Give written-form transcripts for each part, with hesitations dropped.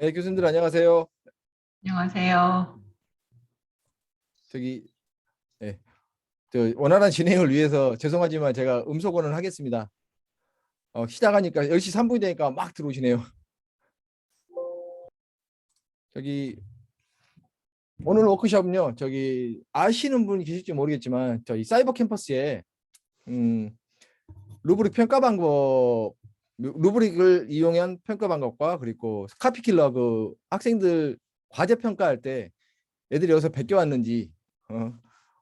네, 교수님들 안녕하세요. 안녕하세요. 저기 네, 원활한 진행을 위해서 죄송하지만 제가 음소거는 하겠습니다. 시작하니까 10시 3분이 되니까 막 들어오시네요. 저기 오늘 워크숍은요. 아시는 분이 계실지 모르겠지만 저희 사이버 캠퍼스에 음, 루브릭 평가 방법, 루브릭을 이용한 평가 방법과 그리고 카피킬러 학생들 과제 평가할 때 애들이 어디서 베껴왔는지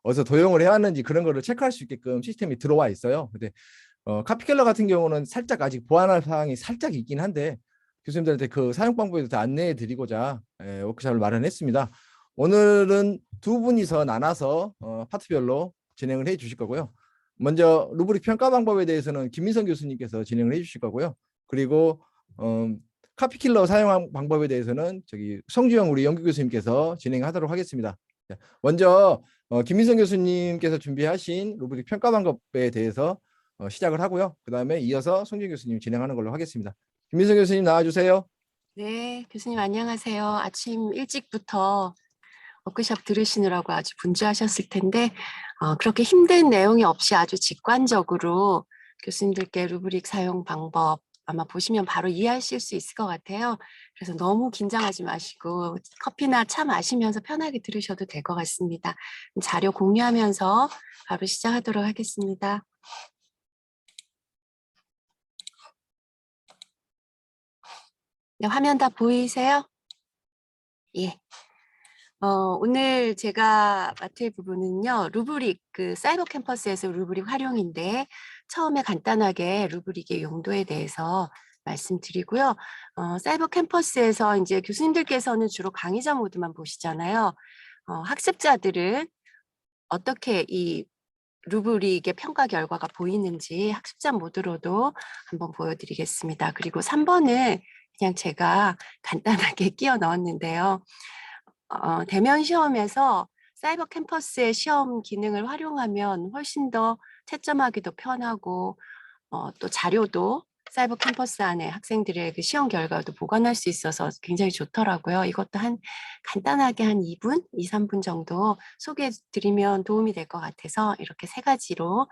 어디서 도용을 해왔는지 그런 거를 체크할 수 있게끔 시스템이 들어와 있어요. 근데 카피켈러 같은 경우는 살짝 아직 보완할 사항이 살짝 있긴 한데 교수님들한테 그 사용 방법에 대해서 안내해 드리고자 워크숍을 마련했습니다. 오늘은 두 분이서 나눠서 파트별로 진행을 해 주실 거고요. 먼저 루브릭 평가 방법에 대해서는 김민성 교수님께서 진행을 해 주실 거고요. 그리고 카피킬러 사용 방법에 대해서는 성주영 우리 연구 교수님께서 진행하도록 하겠습니다. 먼저 김민성 교수님께서 준비하신 루브릭 평가 방법에 대해서 시작을 하고요. 그 다음에 이어서 송진 교수님 진행하는 걸로 하겠습니다. 김민성 교수님 나와주세요. 네, 교수님 안녕하세요. 아침 일찍부터 워크숍 들으시느라고 아주 분주하셨을 텐데 그렇게 힘든 내용이 없이 아주 직관적으로 교수님들께 루브릭 사용 방법 아마 보시면 바로 이해하실 수 있을 것 같아요. 그래서 너무 긴장하지 마시고 커피나 차 마시면서 편하게 들으셔도 될 것 같습니다. 자료 공유하면서 바로 시작하도록 하겠습니다. 네, 화면 다 보이세요? 예. 오늘 제가 맡을 부분은요, 루브릭, 사이버 캠퍼스에서 루브릭 활용인데, 처음에 간단하게 루브릭의 용도에 대해서 말씀드리고요. 사이버 캠퍼스에서 이제 교수님들께서는 주로 강의자 모드만 보시잖아요. 학습자들은 어떻게 이 루브릭의 평가 결과가 보이는지 학습자 모드로도 한번 보여드리겠습니다. 그리고 3번은 그냥 제가 간단하게 끼워 넣었는데요. 대면 시험에서 사이버 캠퍼스의 시험 기능을 활용하면 훨씬 더 채점하기도 편하고 또 자료도 사이버 캠퍼스 안에 학생들의 그 시험 결과도 보관할 수 있어서 굉장히 좋더라고요. 이것도 간단하게 한 2분, 2, 3분 정도 소개해 드리면 도움이 될 것 같아서 이렇게 세 가지로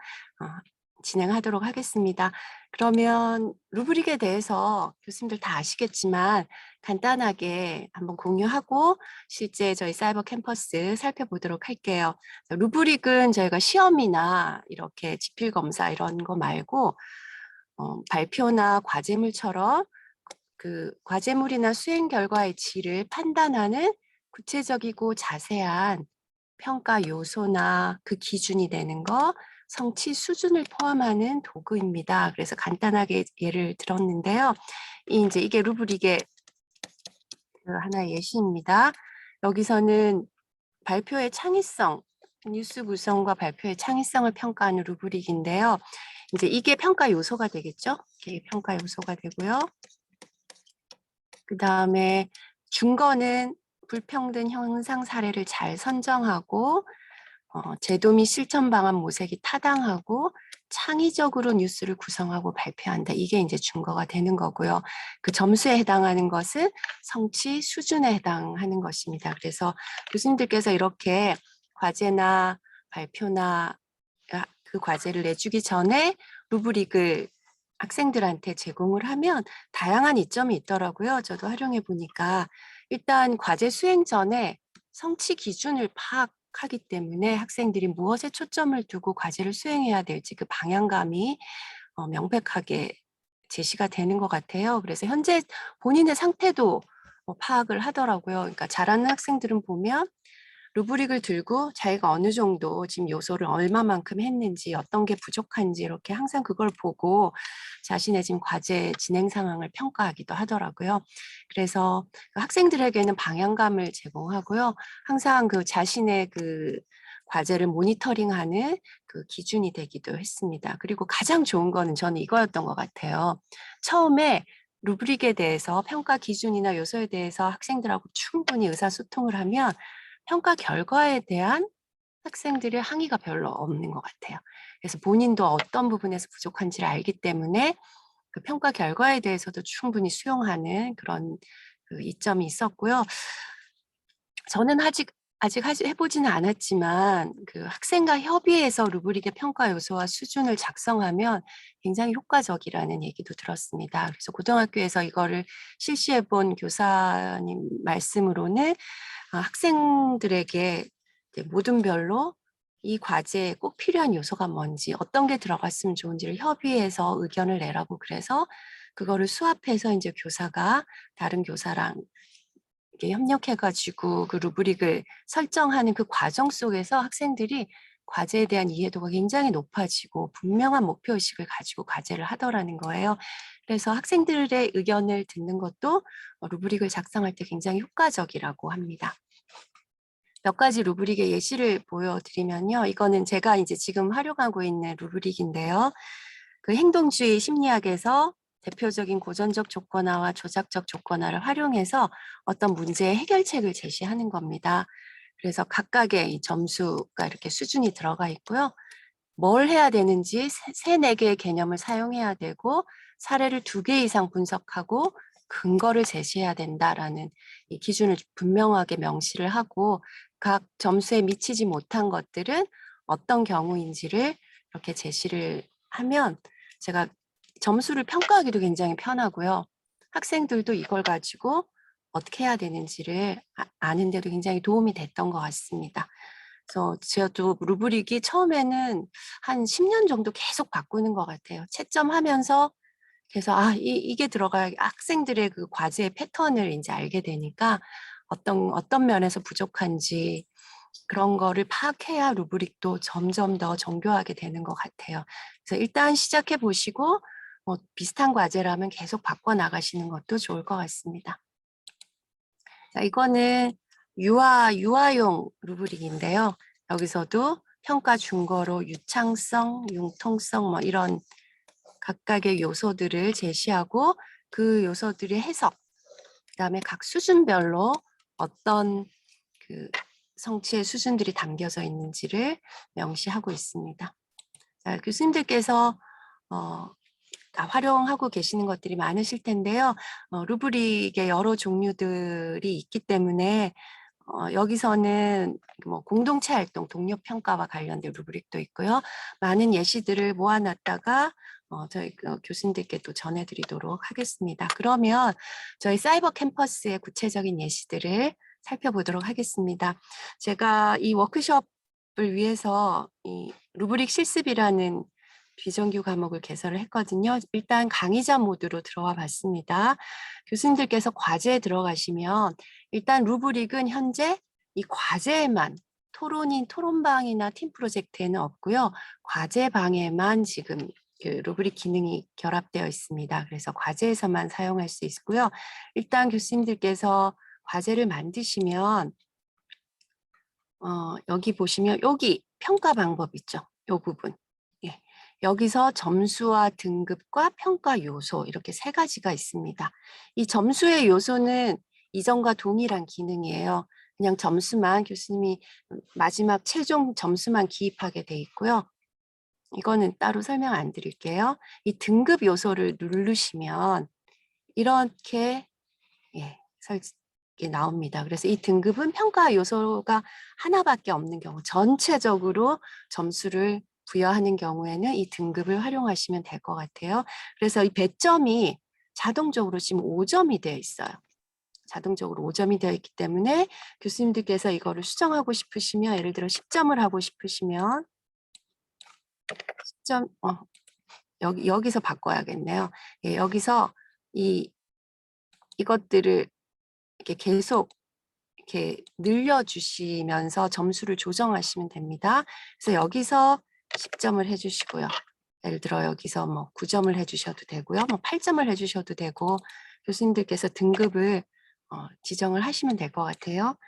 진행하도록 하겠습니다. 그러면 루브릭에 대해서 교수님들 다 아시겠지만 간단하게 한번 공유하고 실제 저희 사이버 캠퍼스 살펴보도록 할게요. 루브릭은 저희가 시험이나 이렇게 지필 검사 이런 거 말고 발표나 과제물처럼 그 과제물이나 수행 결과의 질을 판단하는 구체적이고 자세한 평가 요소나 그 기준이 되는 거, 성취 수준을 포함하는 도구입니다. 그래서 간단하게 예를 들었는데요. 이게 루브릭의 하나의 예시입니다. 여기서는 발표의 창의성, 뉴스 구성과 발표의 창의성을 평가하는 루브릭인데요. 이제 이게 평가 요소가 되겠죠? 이게 평가 요소가 되고요. 그 다음에 준거는 불평등 형상 사례를 잘 선정하고 제도 및 실천 방안 모색이 타당하고 창의적으로 뉴스를 구성하고 발표한다. 이게 이제 준거가 되는 거고요. 그 점수에 해당하는 것은 성취 수준에 해당하는 것입니다. 그래서 교수님들께서 이렇게 과제나 발표나 그 과제를 내주기 전에 루브릭을 학생들한테 제공을 하면 다양한 이점이 있더라고요. 저도 활용해 보니까 일단 과제 수행 전에 성취 기준을 파악하기 때문에 학생들이 무엇에 초점을 두고 과제를 수행해야 될지 그 방향감이 명백하게 제시가 되는 것 같아요. 그래서 현재 본인의 상태도 파악을 하더라고요. 그러니까 잘하는 학생들은 보면 루브릭을 들고 자기가 어느 정도 지금 요소를 얼마만큼 했는지 어떤 게 부족한지 이렇게 항상 그걸 보고 자신의 지금 과제 진행 상황을 평가하기도 하더라고요. 그래서 학생들에게는 방향감을 제공하고요. 항상 그 자신의 그 과제를 모니터링하는 그 기준이 되기도 했습니다. 그리고 가장 좋은 거는 저는 이거였던 것 같아요. 처음에 루브릭에 대해서 평가 기준이나 요소에 대해서 학생들하고 충분히 의사소통을 하면 평가 결과에 대한 학생들의 항의가 별로 없는 것 같아요. 그래서 본인도 어떤 부분에서 부족한지를 알기 때문에 그 평가 결과에 대해서도 충분히 수용하는 그런 그 이점이 있었고요. 저는 아직 해보지는 않았지만 그 학생과 협의해서 루브릭의 평가 요소와 수준을 작성하면 굉장히 효과적이라는 얘기도 들었습니다. 그래서 고등학교에서 이거를 실시해 본 교사님 말씀으로는 학생들에게 모든 별로 이 과제에 꼭 필요한 요소가 뭔지, 어떤 게 들어갔으면 좋은지를 협의해서 의견을 내라고 그래서 그거를 수합해서 이제 교사가 다른 교사랑 이렇게 협력해가지고 그 루브릭을 설정하는 그 과정 속에서 학생들이 과제에 대한 이해도가 굉장히 높아지고 분명한 목표의식을 가지고 과제를 하더라는 거예요. 그래서 학생들의 의견을 듣는 것도 루브릭을 작성할 때 굉장히 효과적이라고 합니다. 몇 가지 루브릭의 예시를 보여드리면요. 이거는 제가 이제 지금 활용하고 있는 루브릭인데요. 그 행동주의 심리학에서 대표적인 고전적 조건화와 조작적 조건화를 활용해서 어떤 문제의 해결책을 제시하는 겁니다. 그래서 각각의 이 점수가 이렇게 수준이 들어가 있고요. 뭘 해야 되는지 4개의 개념을 사용해야 되고 사례를 2개 이상 분석하고 근거를 제시해야 된다라는 이 기준을 분명하게 명시를 하고 각 점수에 미치지 못한 것들은 어떤 경우인지를 이렇게 제시를 하면 제가 점수를 평가하기도 굉장히 편하고요. 학생들도 이걸 가지고 어떻게 해야 되는지를 아는데도 굉장히 도움이 됐던 것 같습니다. 그래서 저도 루브릭이 처음에는 한 10년 정도 계속 바꾸는 것 같아요. 채점하면서 그래서 이게 들어가야 학생들의 그 과제의 패턴을 이제 알게 되니까 어떤 면에서 부족한지 그런 거를 파악해야 루브릭도 점점 더 정교하게 되는 것 같아요. 그래서 일단 시작해 보시고 비슷한 과제라면 계속 바꿔 나가시는 것도 좋을 것 같습니다. 자, 이거는 유아용 루브릭인데요. 여기서도 평가 준거로 유창성, 융통성 뭐 이런 각각의 요소들을 제시하고 그 요소들의 해석, 그다음에 각 수준별로 어떤 그 성취의 수준들이 담겨져 있는지를 명시하고 있습니다. 자, 교수님들께서 활용하고 계시는 것들이 많으실 텐데요. 루브릭의 여러 종류들이 있기 때문에 여기서는 뭐 공동체 활동, 동료 평가와 관련된 루브릭도 있고요. 많은 예시들을 모아놨다가 저희 교수님들께 또 전해드리도록 하겠습니다. 그러면 저희 사이버 캠퍼스의 구체적인 예시들을 살펴보도록 하겠습니다. 제가 이 워크숍을 위해서 이 루브릭 실습이라는 비정규 과목을 개설을 했거든요. 일단 강의자 모드로 들어와 봤습니다. 교수님들께서 과제에 들어가시면 일단 루브릭은 현재 이 과제에만 토론방이나 팀 프로젝트에는 없고요. 과제방에만 지금 그 루브릭 기능이 결합되어 있습니다. 그래서 과제에서만 사용할 수 있고요. 일단 교수님들께서 과제를 만드시면 여기 보시면 여기 평가 방법 있죠. 이 부분. 예. 여기서 점수와 등급과 평가 요소 이렇게 3가지가 있습니다. 이 점수의 요소는 이전과 동일한 기능이에요. 그냥 점수만 교수님이 마지막 최종 점수만 기입하게 돼 있고요. 이거는 따로 설명 안 드릴게요. 이 등급 요소를 누르시면 이렇게 나옵니다. 그래서 이 등급은 평가 요소가 하나밖에 없는 경우, 전체적으로 점수를 부여하는 경우에는 이 등급을 활용하시면 될 것 같아요. 그래서 이 배점이 자동적으로 지금 5점이 되어 있어요. 자동적으로 5점이 되어 있기 때문에 교수님들께서 이거를 수정하고 싶으시면 예를 들어 10점을 하고 싶으시면 10점, 여기서 바꿔야겠네요. 예, 여기서 이것들을 이렇게 계속 이렇게 늘려주시면서 점수를 조정하시면 됩니다. 그래서 여기서 10점을 해주시고요. 예를 들어 여기서 뭐 9점을 해주셔도 되고요. 뭐 8점을 해주셔도 되고 교수님들께서 등급을 지정을 하시면 될 것 같아요.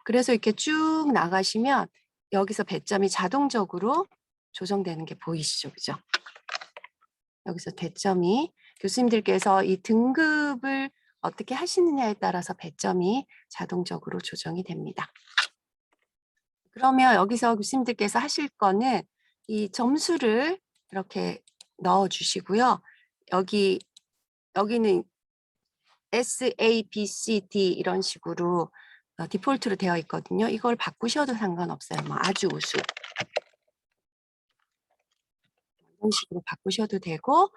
그래서 이렇게 쭉 나가시면 여기서 배점이 자동적으로 조정되는 게 보이시죠? 그죠? 여기서 배점이 교수님들께서 이 등급을 어떻게 하시느냐에 따라서 배점이 자동적으로 조정이 됩니다. 그러면 여기서 교수님들께서 하실 거는 이 점수를 이렇게 넣어 주시고요. 여기는 S, A, B, C, D 이런 식으로 디폴트로 되어 있거든요. 이걸 바꾸셔도 상관없어요. 뭐 아주 우수 이런 식으로 바꾸셔도 되고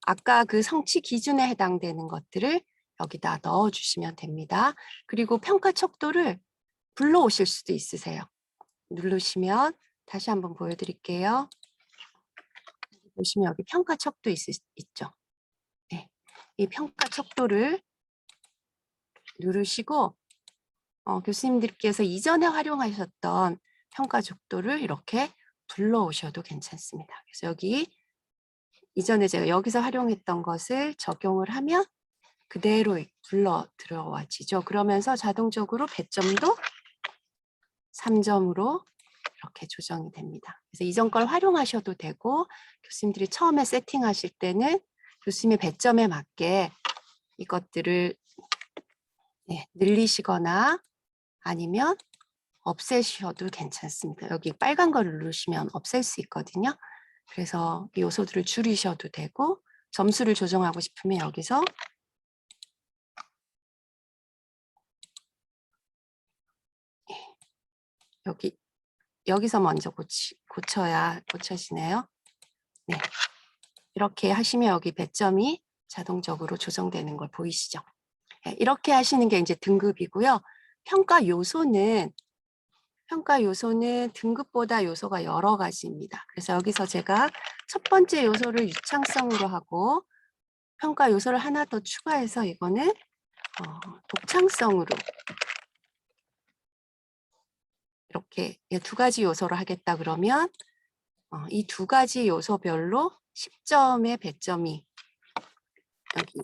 아까 그 성취 기준에 해당되는 것들을 여기다 넣어주시면 됩니다. 그리고 평가 척도를 불러오실 수도 있으세요. 누르시면 다시 한번 보여드릴게요. 보시면 여기 평가 척도 있죠. 네. 이 평가 척도를 누르시고 교수님들께서 이전에 활용하셨던 평가 척도를 이렇게 불러오셔도 괜찮습니다. 그래서 여기 이전에 제가 여기서 활용했던 것을 적용을 하면 그대로 불러 들어와지죠. 그러면서 자동적으로 배점도 3점으로 이렇게 조정이 됩니다. 그래서 이전 걸 활용하셔도 되고 교수님들이 처음에 세팅하실 때는 교수님의 배점에 맞게 이것들을 늘리시거나 아니면 없애셔도 괜찮습니다. 여기 빨간 걸 누르시면 없앨 수 있거든요. 그래서 이 요소들을 줄이셔도 되고 점수를 조정하고 싶으면 여기서 여기서 먼저 고쳐지네요. 네. 이렇게 하시면 여기 배점이 자동적으로 조정되는 걸 보이시죠? 네, 이렇게 하시는 게 이제 등급이고요. 평가 요소는 등급보다 요소가 여러 가지입니다. 그래서 여기서 제가 첫 번째 요소를 유창성으로 하고 평가 요소를 하나 더 추가해서 이거는 독창성으로 이렇게 두 가지 요소를 하겠다 그러면 이 두 가지 요소별로 10점의 배점이 여기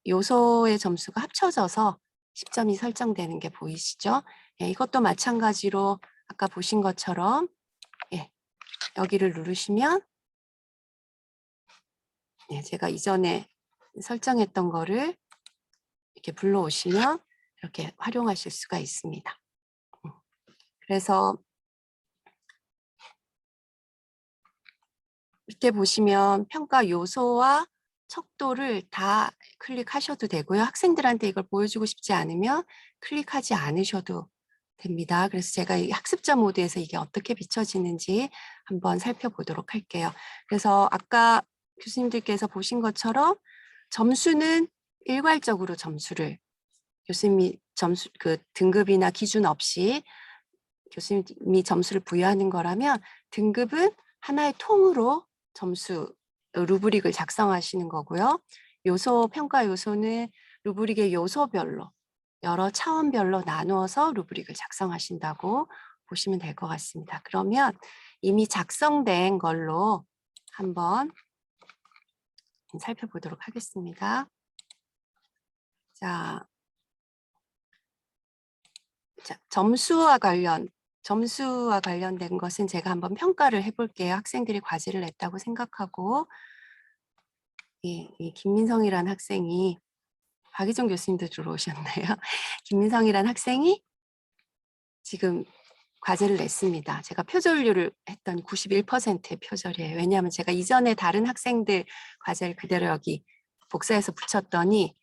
요소의 점수가 합쳐져서 10점이 설정되는 게 보이시죠? 예, 이것도 마찬가지로 아까 보신 것처럼 여기를 누르시면 제가 이전에 설정했던 거를 이렇게 불러오시면 이렇게 활용하실 수가 있습니다. 그래서 밑에 보시면 평가 요소와 척도를 다 클릭하셔도 되고요. 학생들한테 이걸 보여주고 싶지 않으면 클릭하지 않으셔도 됩니다. 그래서 제가 이 학습자 모드에서 이게 어떻게 비춰지는지 한번 살펴보도록 할게요. 그래서 아까 교수님들께서 보신 것처럼 점수는 일괄적으로 점수를 교수님이 등급이나 기준 없이 교수님이 점수를 부여하는 거라면 등급은 하나의 통으로 점수 루브릭을 작성하시는 거고요. 평가 요소는 루브릭의 요소별로 여러 차원별로 나누어서 루브릭을 작성하신다고 보시면 될 것 같습니다. 그러면 이미 작성된 걸로 한번 살펴보도록 하겠습니다. 자, 점수와 관련된 것은 제가 한번 평가를 해볼게요. 학생들이 과제를 냈다고 생각하고 이 김민성이라는 학생이 박희정 교수님도 들어오셨네요. 김민성이라는 학생이 지금 과제를 냈습니다. 제가 표절률을 했더니 91%의 표절이에요. 왜냐하면 제가 이전에 다른 학생들 과제를 그대로 여기 복사해서 붙였더니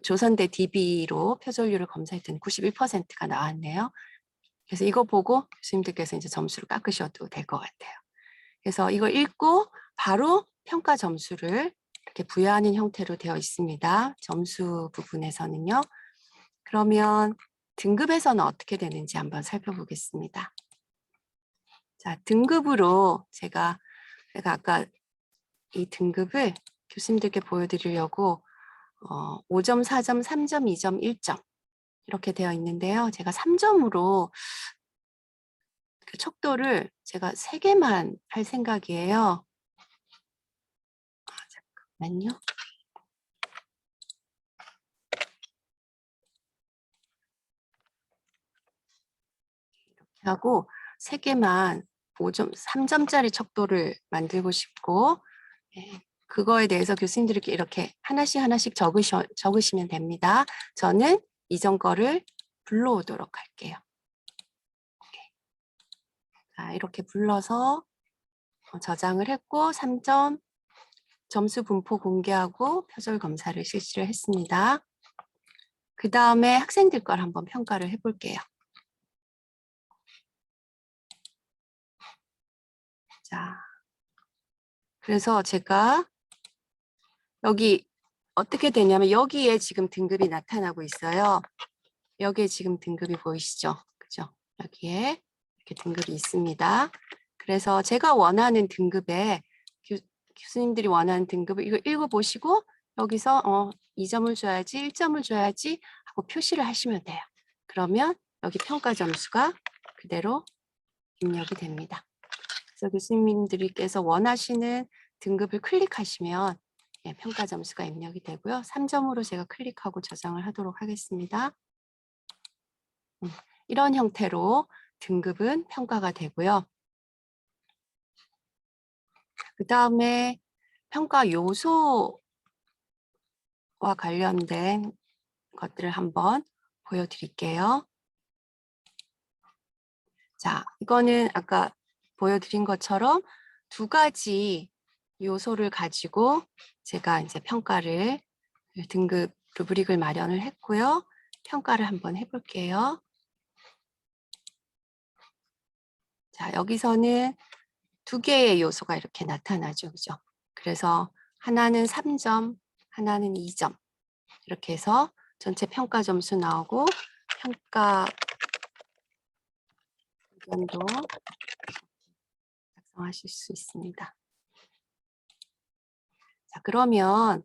조선대 DB로 표절률을 검사했더니 91%가 나왔네요. 그래서 이거 보고 교수님들께서 이제 점수를 깎으셔도 될 것 같아요. 그래서 이걸 읽고 바로 평가 점수를 이렇게 부여하는 형태로 되어 있습니다. 점수 부분에서는요. 그러면 등급에서는 어떻게 되는지 한번 살펴보겠습니다. 자, 등급으로 제가 아까 이 등급을 교수님들께 보여드리려고 5점, 4점, 3점, 2점, 1점 이렇게 되어 있는데요. 제가 3점으로 그 척도를 제가 3개만 할 생각이에요. 잠깐만요. 이렇게 하고 3개만 3점짜리 척도를 만들고 싶고 그거에 대해서 교수님들이 이렇게 하나씩 적으시면 됩니다. 저는 이전 거를 불러오도록 할게요. 자, 이렇게 불러서 저장을 했고 3점, 점수 분포 공개하고 표절 검사를 실시를 했습니다. 그 다음에 학생들 걸 한번 평가를 해볼게요. 자, 그래서 제가 여기 어떻게 되냐면 여기에 지금 등급이 나타나고 있어요. 여기에 지금 등급이 보이시죠? 그죠? 여기에 이렇게 등급이 있습니다. 그래서 제가 원하는 등급에 교수님들이 원하는 등급을 이거 읽어보시고 여기서 2점을 줘야지 1점을 줘야지 하고 표시를 하시면 돼요. 그러면 여기 평가 점수가 그대로 입력이 됩니다. 그래서 교수님들께서 원하시는 등급을 클릭하시면 평가 점수가 입력이 되고요. 3점으로 제가 클릭하고 저장을 하도록 하겠습니다. 이런 형태로 등급은 평가가 되고요. 그 다음에 평가 요소와 관련된 것들을 한번 보여드릴게요. 자, 이거는 아까 보여드린 것처럼 두 가지 요소를 가지고 제가 이제 평가를 등급 루브릭을 마련을 했고요. 평가를 한번 해볼게요. 자, 여기서는 두 개의 요소가 이렇게 나타나죠. 그죠? 그래서 하나는 3점, 하나는 2점. 이렇게 해서 전체 평가 점수 나오고 평가 의견도 작성하실 수 있습니다. 자, 그러면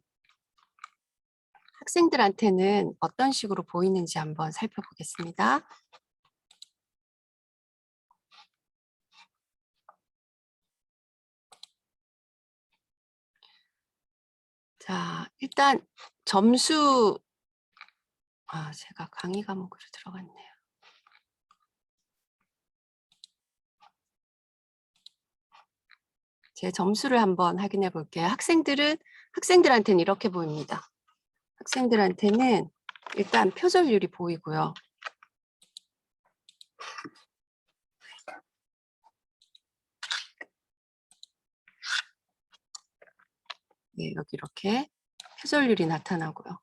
학생들한테는 어떤 식으로 보이는지 한번 살펴보겠습니다. 자, 일단 점수, 제가 강의 과목으로 들어갔네요. 제 점수를 한번 확인해 볼게요. 학생들한테는 이렇게 보입니다. 학생들한테는 일단 표절률이 보이고요. 네, 여기 이렇게 표절률이 나타나고요.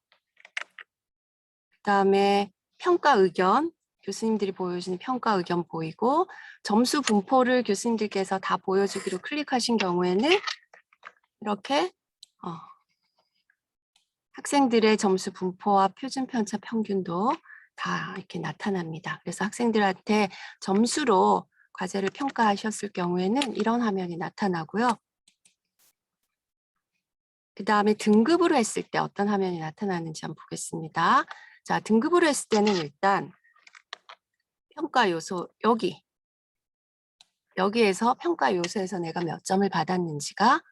그 다음에 평가 의견, 교수님들이 보여주는 평가 의견 보이고 점수 분포를 교수님들께서 다 보여주기로 클릭하신 경우에는 이렇게 학생들의 점수 분포와 표준 편차 평균도 다 이렇게 나타납니다. 그래서 학생들한테 점수로 과제를 평가하셨을 경우에는 이런 화면이 나타나고요. 그 다음에 등급으로 했을 때 어떤 화면이 나타나는지 한번 보겠습니다. 자, 등급으로 했을 때는 일단 평가 요소 여기에서 평가 요소에서 내가 몇 점을 받았는지가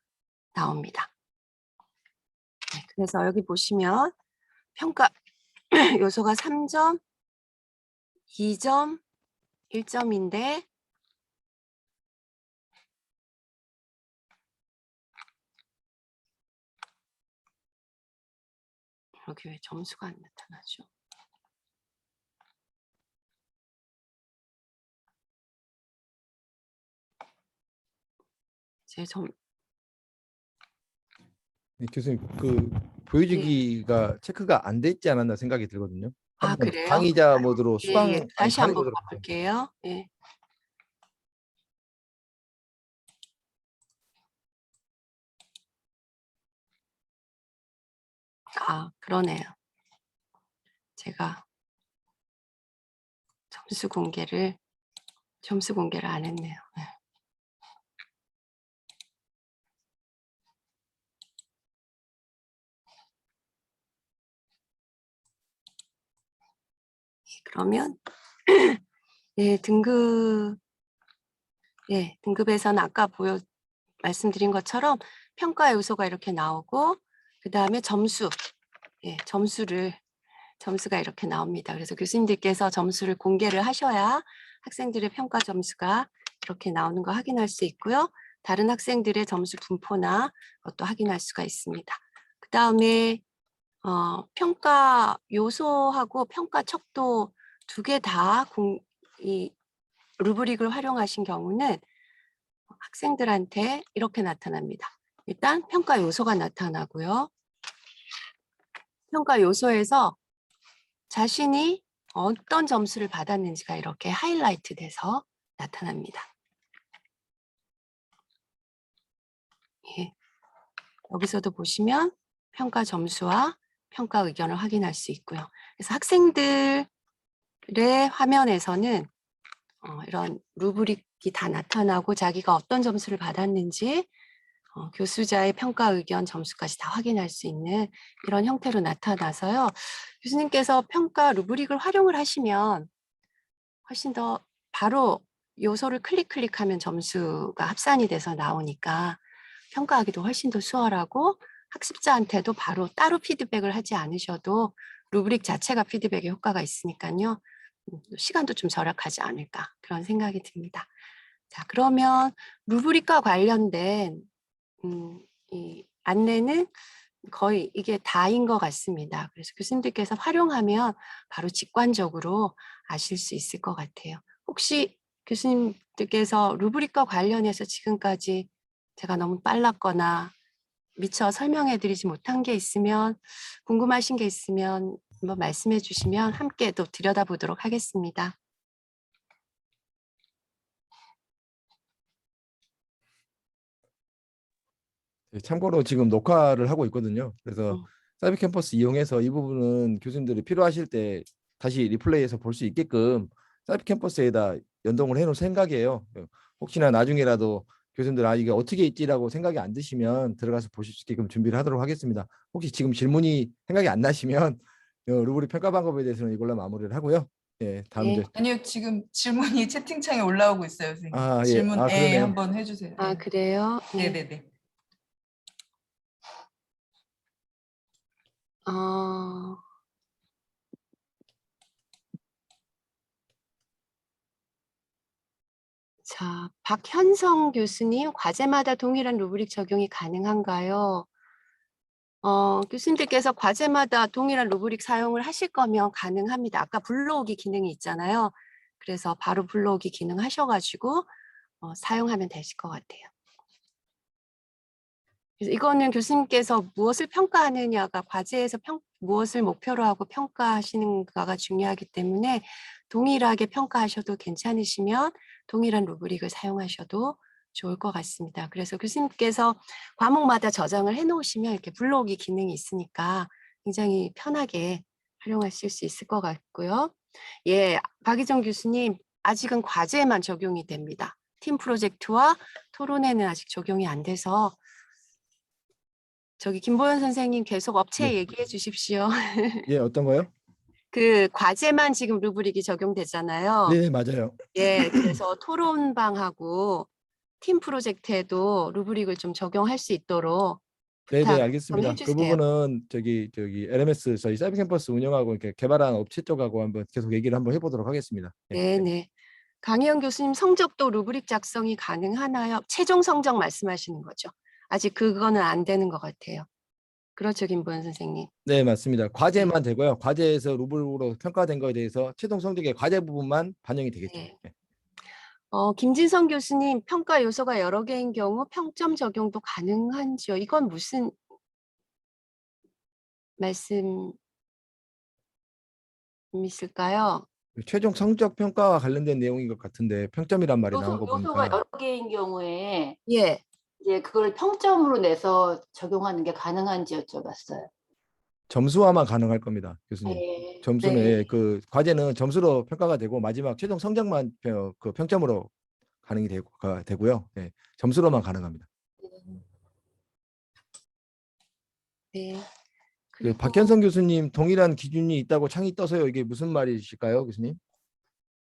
나옵니다. 네, 그래서 여기 보시면 평가 요소가 3점, 2점, 1점인데 여기 왜 점수가 안 나타나죠? 네, 교수님 그 보여주기가 체크가 안 돼 있지 않았나 생각이 들거든요. 한번 그래요? 강의자 모드로 예, 예. 다시 강의 한번 모드로 가볼게요. 예. 그러네요. 제가 점수 공개를 안 했네요. 네. 그러면 등급에서는 아까 말씀드린 것처럼 평가 요소가 이렇게 나오고 그 다음에 점수가 이렇게 나옵니다. 그래서 교수님들께서 점수를 공개를 하셔야 학생들의 평가 점수가 이렇게 나오는 거 확인할 수 있고요. 다른 학생들의 점수 분포나 그것도 확인할 수가 있습니다. 그 다음에 평가 요소하고 평가 척도 두 개 다 이 루브릭을 활용하신 경우는 학생들한테 이렇게 나타납니다. 일단 평가 요소가 나타나고요. 평가 요소에서 자신이 어떤 점수를 받았는지가 이렇게 하이라이트 돼서 나타납니다. 예. 여기서도 보시면 평가 점수와 평가 의견을 확인할 수 있고요. 그래서 학생들의 화면에서는 이런 루브릭이 다 나타나고 자기가 어떤 점수를 받았는지 교수자의 평가 의견 점수까지 다 확인할 수 있는 이런 형태로 나타나서요. 교수님께서 평가 루브릭을 활용을 하시면 훨씬 더 바로 요소를 클릭하면 점수가 합산이 돼서 나오니까 평가하기도 훨씬 더 수월하고 학습자한테도 바로 따로 피드백을 하지 않으셔도 루브릭 자체가 피드백에 효과가 있으니까요. 시간도 좀 절약하지 않을까 그런 생각이 듭니다. 자, 그러면 루브릭과 관련된 이 안내는 거의 이게 다인 것 같습니다. 그래서 교수님들께서 활용하면 바로 직관적으로 아실 수 있을 것 같아요. 혹시 교수님들께서 루브릭과 관련해서 지금까지 제가 너무 빨랐거나 미처 설명해 드리지 못한 게 있으면 궁금하신 게 있으면 한번 말씀해 주시면 함께 또 들여다보도록 하겠습니다. 참고로 지금 녹화를 하고 있거든요. 그래서 사이버 캠퍼스 이용해서 이 부분은 교수님들이 필요하실 때 다시 리플레이해서 볼 수 있게끔 사이버 캠퍼스에다 연동을 해놓을 생각이에요. 혹시나 나중에라도 교수님들 이게 어떻게 있지라고 생각이 안 드시면 들어가서 보실 수 있게끔 준비를 하도록 하겠습니다. 혹시 지금 질문이 생각이 안 나시면 루브릭 평가 방법에 대해서는 이걸로 마무리를 하고요. 예, 다음 이제 아니요, 지금 질문이 채팅창에 올라오고 있어요, 선생님. 예. 질문 그러네요. 한번 해주세요. 아, 그래요? 네. 네네네. 자, 박현성 교수님, 과제마다 동일한 루브릭 적용이 가능한가요? 교수님들께서 과제마다 동일한 루브릭 사용을 하실 거면 가능합니다. 아까 불러오기 기능이 있잖아요. 그래서 바로 불러오기 기능 하셔가지고 사용하면 되실 것 같아요. 그래서 이거는 교수님께서 무엇을 평가하느냐가 과제에서 무엇을 목표로 하고 평가하시는가가 중요하기 때문에 동일하게 평가하셔도 괜찮으시면 동일한 루브릭을 사용하셔도 좋을 것 같습니다. 그래서 교수님께서 과목마다 저장을 해놓으시면 이렇게 불러오기 기능이 있으니까 굉장히 편하게 활용하실 수 있을 것 같고요. 예, 박희정 교수님, 아직은 과제에만 적용이 됩니다. 팀 프로젝트와 토론회는 아직 적용이 안 돼서 저기 김보현 선생님 계속 업체 네. 얘기해 주십시오. 예, 어떤 거요? 그 과제만 지금 루브릭이 적용되잖아요. 네, 맞아요. 예, 그래서 토론방하고 팀 프로젝트에도 루브릭을 좀 적용할 수 있도록 네, 부탁 좀 알겠습니다. 그 해주세요. 부분은 저기 LMS 저희 사이버 캠퍼스 운영하고 이렇게 개발한 업체 쪽하고 한번 계속 얘기를 한번 해보도록 하겠습니다. 예. 네, 네. 강희영 교수님, 성적도 루브릭 작성이 가능하나요? 최종 성적 말씀하시는 거죠. 아직 그거는 안 되는 것 같아요. 그렇죠, 김보현 선생님. 네, 맞습니다. 네. 과제만 되고요. 과제에서 루브릭으로 평가된 거에 대해서 최종 성적의 과제 부분만 반영이 되겠죠. 네. 예. 김진성 교수님, 평가 요소가 여러 개인 경우 평점 적용도 가능한지요? 이건 무슨 말씀이실까요? 최종 성적 평가와 관련된 내용인 것 같은데 평점이란 말이 나온 거 요소가 보니까 여러 개인 경우에 예. 이제 그걸 평점으로 내서 적용하는 게 가능한지 여쭤봤어요. 점수화만 가능할 겁니다, 교수님. 네. 점수는 네. 그 과제는 점수로 평가가 되고 마지막 최종 성적만 그 평점으로 가능이 되고요. 예, 점수로만 가능합니다. 네. 그 그리고 박현성 교수님 동일한 기준이 있다고 창이 떠서요. 이게 무슨 말이실까요, 교수님?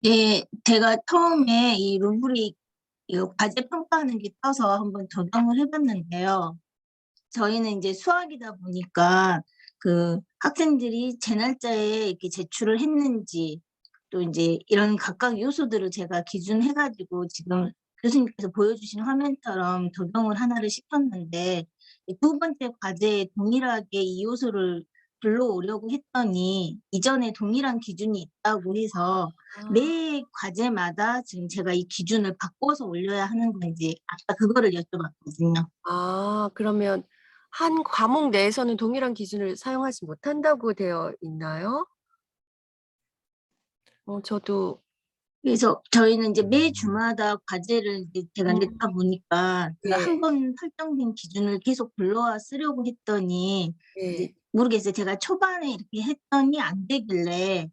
네, 제가 처음에 이 루브릭 이 과제 평가하는 게 떠서 한번 적용을 해봤는데요. 저희는 이제 수학이다 보니까 그 학생들이 제 날짜에 이렇게 제출을 했는지 또 이제 이런 각각 요소들을 제가 기준해가지고 지금 교수님께서 보여주신 화면처럼 적용을 하나를 시켰는데 두 번째 과제에 동일하게 이 요소를 불러오려고 했더니 이전에 동일한 기준이 있다고 해서 매 과제마다 지금 제가 이 기준을 바꿔서 올려야 하는 건지 아까 그거를 여쭤봤거든요. 그러면 한 과목 내에서는 동일한 기준을 사용하지 못한다고 되어 있나요? 저도 그래서 저희는 이제 매 주마다 과제를 이제 제가 냈다 보니까 그 네. 한 번 설정된 기준을 계속 불러와 쓰려고 했더니 이제 예. 모르겠어요. 제가 초반에 이렇게 했더니 안 되길래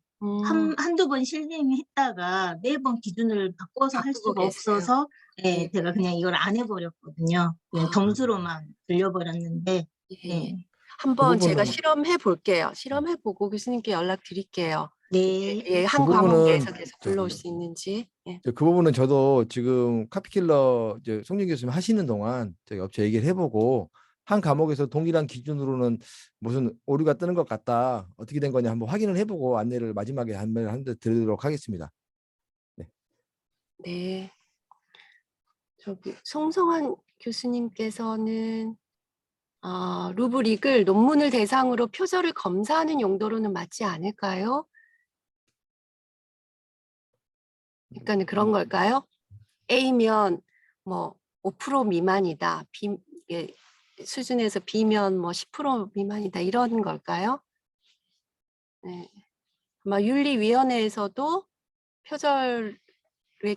한두 번 실행했다가 매번 기준을 바꿔서 할 바꾸고 수가 계세요. 없어서 네. 제가 그냥 이걸 안 해버렸거든요. 그냥 점수로만 돌려버렸는데 예. 네. 한번 제가 부분은- 실험해 볼게요. 실험해 보고 교수님께 연락 드릴게요. 네. 예, 그 한 과목 부분은 내에서 계속 불러올 저기 수 있는지. 예. 그 부분은 저도 지금 카피킬러 이제 송진 교수님 하시는 동안 저희 업체 얘기를 해보고 한 과목에서 동일한 기준으로는 무슨 오류가 뜨는 것 같다. 어떻게 된 거냐 한번 확인을 해보고 안내를 마지막에 한번 드리도록 하겠습니다. 네. 저기 송성환 교수님께서는 루브릭을 논문을 대상으로 표절을 검사하는 용도로는 맞지 않을까요? 그러니까는 그런 걸까요? A면 뭐 5% 미만이다. 예, 수준에서 B면 뭐 10% 미만이다. 이런 걸까요? 네. 아마 윤리위원회에서도 표절의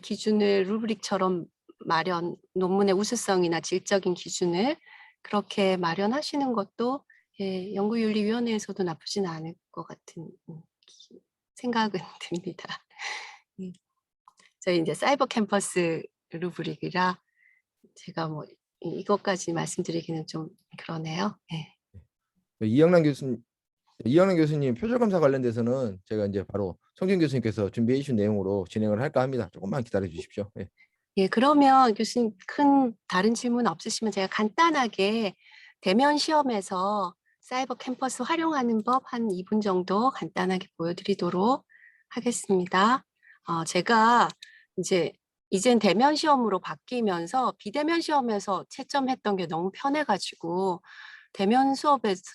기준을 루브릭처럼 논문의 우수성이나 질적인 기준을 그렇게 마련하시는 것도 연구윤리위원회에서도 나쁘진 않을 것 같은 생각은 듭니다. 저희 이제 사이버 캠퍼스 루브릭이라 제가 뭐 이것까지 말씀드리기는 좀 그러네요. 네. 이영란 교수님 표절 검사 관련돼서는 제가 이제 바로 송진 교수님께서 준비해 주신 내용으로 진행을 할까 합니다. 조금만 기다려 주십시오. 예. 예, 그러면 교수님 큰 다른 질문 없으시면 제가 간단하게 대면 시험에서 사이버 캠퍼스 활용하는 법 한 2분 정도 간단하게 보여드리도록 하겠습니다. 제가 이젠 대면 시험으로 바뀌면서 비대면 시험에서 채점했던 게 너무 편해가지고 대면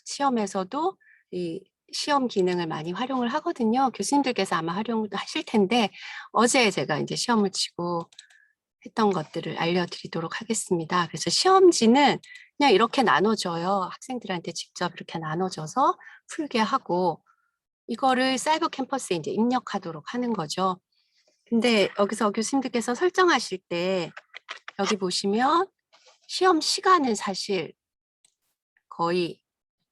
시험에서도 이 시험 기능을 많이 활용을 하거든요. 교수님들께서 아마 활용도 하실 텐데 어제 제가 이제 시험을 치고 했던 것들을 알려드리도록 하겠습니다. 그래서 시험지는 그냥 이렇게 나눠줘요. 학생들한테 직접 이렇게 나눠줘서 풀게 하고 이거를 사이버 캠퍼스에 이제 입력하도록 하는 거죠. 근데 여기서 교수님들께서 설정하실 때 여기 보시면 시험 시간은 사실 거의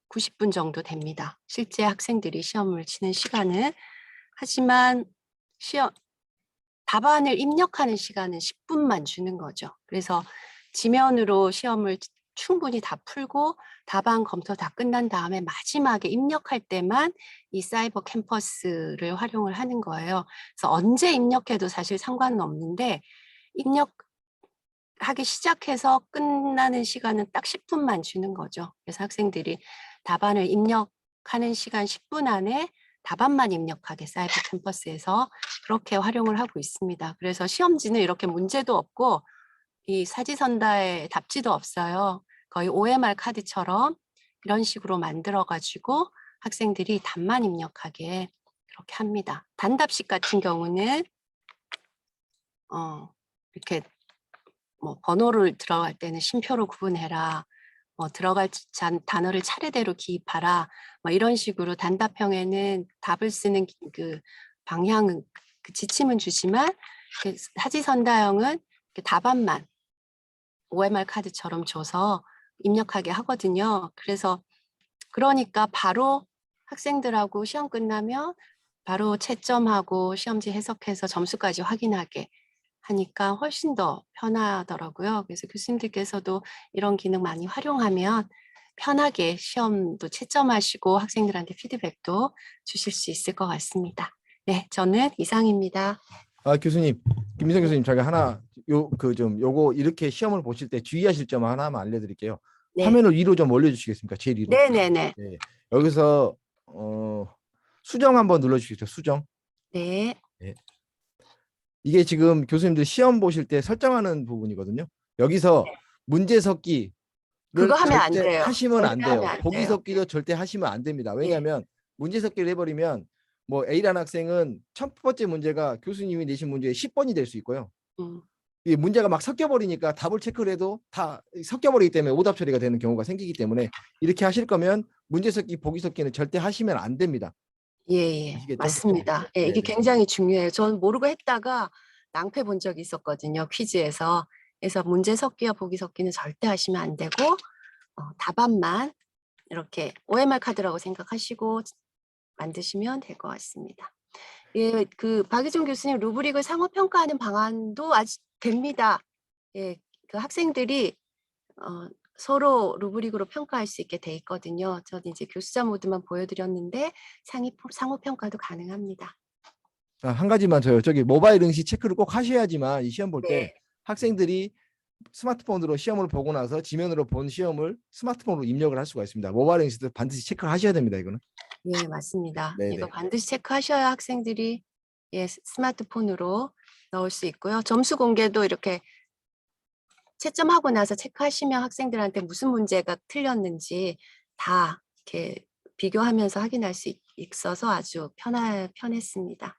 90분 정도 됩니다. 실제 학생들이 시험을 치는 시간은. 하지만 답안을 입력하는 시간은 10분만 주는 거죠. 그래서 지면으로 시험을 충분히 다 풀고 답안 검토 다 끝난 다음에 마지막에 입력할 때만 이 사이버 캠퍼스를 활용을 하는 거예요. 그래서 언제 입력해도 사실 상관은 없는데 입력하기 시작해서 끝나는 시간은 딱 10분만 주는 거죠. 그래서 학생들이 답안을 입력하는 시간 10분 안에 답안만 입력하게 사이버 캠퍼스에서 그렇게 활용을 하고 있습니다. 그래서 시험지는 이렇게 문제도 없고 이 사지선다에 답지도 없어요. 거의 OMR 카드처럼 이런 식으로 만들어가지고 학생들이 답만 입력하게 그렇게 합니다. 단답식 같은 경우는 이렇게 뭐 번호를 들어갈 때는 쉼표로 구분해라. 들어갈 단어를 차례대로 기입하라. 뭐 이런 식으로 단답형에는 답을 쓰는 그 방향은 그 지침은 주지만 사지선다형은 답안만 OMR 카드처럼 줘서 입력하게 하거든요. 그러니까 바로 학생들하고 시험 끝나면 바로 채점하고 시험지 해석해서 점수까지 확인하게 하니까 훨씬 더 편하더라고요. 그래서 교수님들께서도 이런 기능 많이 활용하면 편하게 시험도 채점하시고 학생들한테 피드백도 주실 수 있을 것 같습니다. 네, 저는 이상입니다. 교수님, 김민성 교수님, 제가 하나 요거 이렇게 시험을 보실 때 주의하실 점 하나만 알려드릴게요. 네. 화면을 위로 좀 올려주시겠습니까? 제일 위로. 네네네. 네. 여기서 수정 한번 눌러주시죠. 수정. 네. 네. 이게 지금 교수님들 시험 보실 때 설정하는 부분이거든요. 여기서 문제 섞기 그거 하면 안 절대 돼요. 하시면 안 절대 돼요. 하면 안 보기 돼요. 섞기도 절대 하시면 안 됩니다. 왜냐하면 문제 섞기를 해버리면 뭐 A라는 학생은 첫 번째 문제가 교수님이 내신 문제의 10번이 될 수 있고요. 음. 이 문제가 막 섞여버리니까 답을 체크를 해도 다 섞여버리기 때문에 오답 처리가 되는 경우가 생기기 때문에 이렇게 하실 거면 문제 섞기, 보기 섞기는 절대 하시면 안 됩니다. 예, 아시겠죠? 맞습니다. 예, 이게 네네. 굉장히 중요해요. 저는 모르고 했다가 낭패 본 적이 있었거든요. 퀴즈에서. 그래서 문제 섞기와 보기 섞기는 절대 하시면 안 되고 답안만 이렇게 OMR 카드라고 생각하시고 만드시면 될 것 같습니다. 예, 그 박희준 교수님 루브릭을 상호 평가하는 방안도 아직 됩니다. 예, 그 학생들이 서로 루브릭으로 평가할 수 있게 돼 있거든요. 저는 이제 교수자 모드만 보여드렸는데 상호 평가도 가능합니다. 한 가지만 더요. 저기 모바일 응시 체크를 꼭 하셔야지만 이 시험 볼 때 네. 학생들이 스마트폰으로 시험을 보고 나서 지면으로 본 시험을 스마트폰으로 입력을 할 수가 있습니다. 모바일 응시도 반드시 체크를 하셔야 됩니다. 이거는. 예, 맞습니다. 네네. 이거 반드시 체크하셔야 학생들이 스마트폰으로 넣을 수 있고요. 점수 공개도 이렇게 채점하고 나서 체크하시면 학생들한테 무슨 문제가 틀렸는지 다 이렇게 비교하면서 확인할 수 있어서 아주 편했습니다.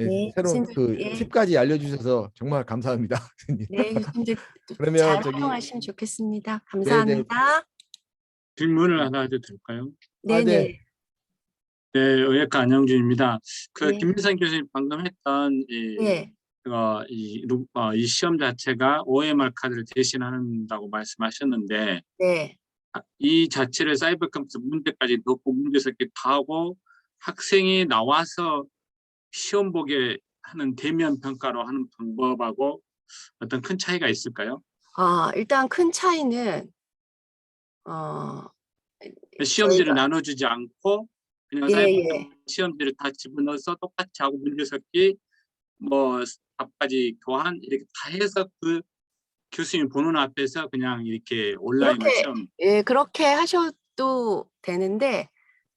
예, 네, 새로운 교수님들, 그 예. 팁까지 알려주셔서 정말 감사합니다. 네, 교수님들 그러면 잘 저기 활용하시면 좋겠습니다. 네네. 감사합니다. 질문을 하나 해도 될까요? 네, 네. 네. 네, 의예과 안영준입니다. 그 예. 김민선 교수님 방금 했던 예. 이 시험 자체가 OMR 카드를 대신한다고 말씀하셨는데 네. 이 자체를 사이버 컴퓨터 문제까지 넣고 문제 섞기 다 하고 학생이 나와서 시험 보게 하는 대면 평가로 하는 방법하고 어떤 큰 차이가 있을까요? 일단 큰 차이는 시험지를 저희가 나눠주지 않고 그냥 예, 사이버 예. 시험지를 다 집어넣어서 똑같이 하고 문제 섞기 뭐 답까지 교환 이렇게 다 해서 그 교수님 보는 앞에서 그냥 이렇게 온라인으로 그렇게 시험 그렇게 하셔도 되는데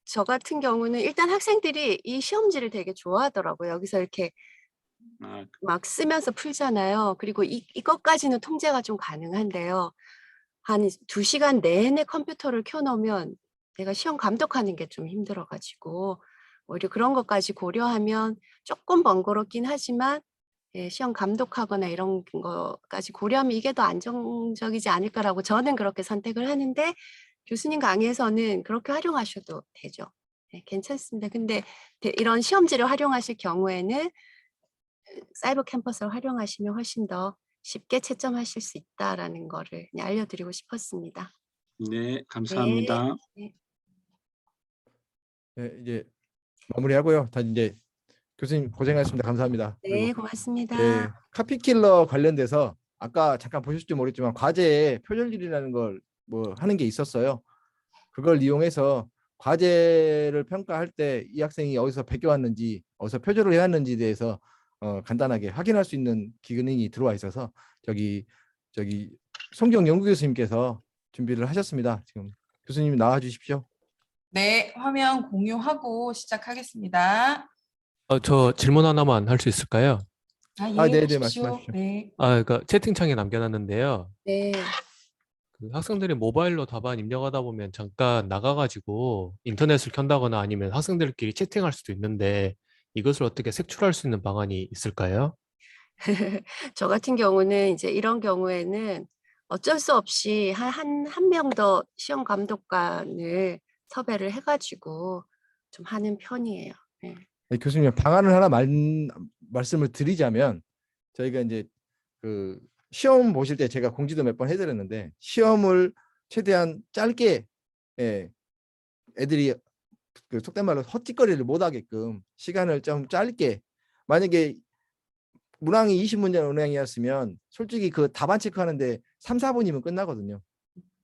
저 같은 경우는 일단 학생들이 이 시험지를 되게 좋아하더라고요. 여기서 이렇게 아, 막 쓰면서 풀잖아요. 그리고 이것까지는 통제가 좀 가능한데요. 한 2시간 내내 컴퓨터를 켜놓으면 내가 시험 감독하는 게 좀 힘들어가지고 오히려 그런 것까지 고려하면 조금 번거롭긴 하지만 시험 감독하거나 이런 거까지 고려하면 이게 더 안정적이지 않을까라고 저는 그렇게 선택을 하는데 교수님 강의에서는 그렇게 활용하셔도 되죠. 네, 괜찮습니다. 근데 이런 시험지를 활용하실 경우에는 사이버 캠퍼스를 활용하시면 훨씬 더 쉽게 채점하실 수 있다라는 거를 그냥 알려드리고 싶었습니다. 네, 감사합니다. 네. 네, 이제 마무리하고요. 다 이제 교수님 고생하셨습니다. 감사합니다. 네, 그리고 고맙습니다. 네, 카피킬러 관련돼서 아까 잠깐 보셨을지 모르겠지만 과제에 표절률이라는 걸 뭐 하는 게 있었어요. 그걸 이용해서 과제를 평가할 때 이 학생이 어디서 베껴왔는지 어디서 표절을 해왔는지에 대해서 간단하게 확인할 수 있는 기능이 들어와 있어서 저기 송경 연구 교수님께서 준비를 하셨습니다. 지금 교수님 나와 주십시오. 네, 화면 공유하고 시작하겠습니다. 저 질문 하나만 할 수 있을까요? 예, 네네, 하십시오. 말씀하십시오. 네. 그러니까 채팅창에 남겨놨는데요. 네. 그 학생들이 모바일로 답안 입력하다 보면 잠깐 나가가지고 인터넷을 켠다거나 아니면 학생들끼리 채팅할 수도 있는데 이것을 어떻게 색출할 수 있는 방안이 있을까요? 저 같은 경우는 이제 이런 경우에는 어쩔 수 없이 한 명 더 시험 감독관을 섭외를 해가지고 좀 하는 편이에요. 네. 네, 교수님 방안을 하나 말씀을 드리자면 저희가 이제 그 시험 보실 때 제가 공지도 몇 번 해드렸는데 시험을 최대한 짧게 애들이 그 속된 말로 헛짓거리를 못 하게끔 시간을 좀 짧게 만약에 문항이 20문제 문항이었으면 솔직히 그 답안 체크하는데 3, 4분이면 끝나거든요.